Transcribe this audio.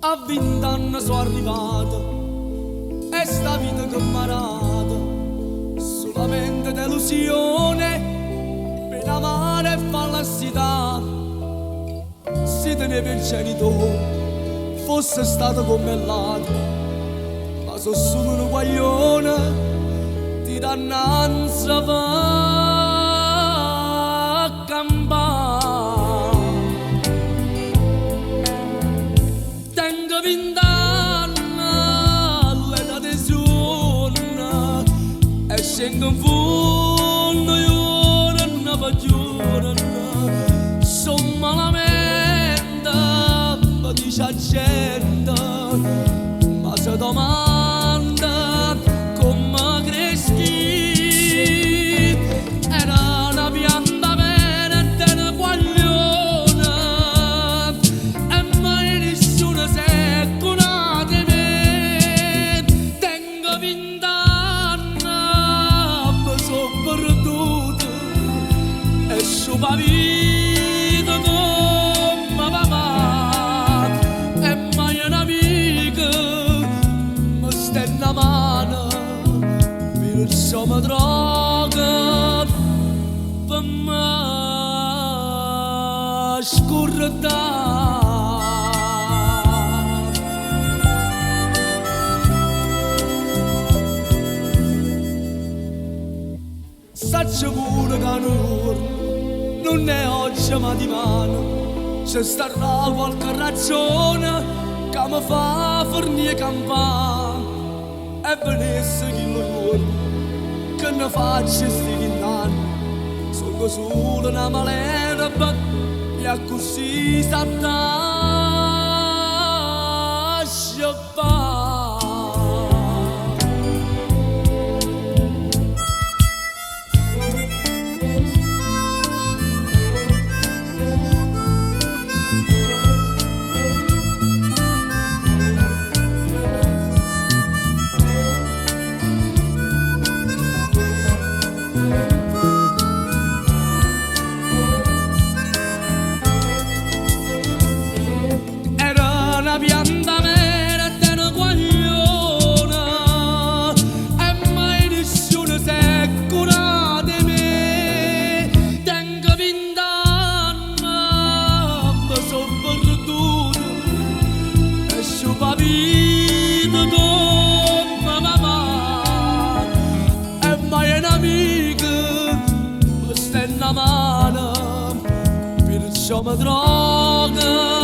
A 20 anni sono arrivato e sta vita che m'ha dato solamente delusione, pena amare e falsità. Se tenevo il genitore fosse stato commellato, ma sono solo un guaglione di dannanza va campare. Tengo 20 anni all'età di sonno e scendo in fondo io non faccio, sono malamente, mi dice la gente, ma se domanda come cresci, era una pianta vera e te ne guaglione, e mai nessuno si cura di me. Tengo 20 anni, mi sono perduto e sciupa vita come papà, e mai un'amica mi stende la mano, perciò mi droga per me scordare. Saccio pure che non è oggi ma di mano, c'è starà qualche ragione che mi fa fornire campare, e venisse chi lo vuole che ne faccia sti 20 anni. Sono solo una malera e così saprà scippare. Una pianta vera e te ne guaglione, e mai nessuno si è curato di me. Tengo 20 anni, mi sono perduto e sciupa vita come papà, e mai un'amica mi stende la mano, perciò mi droga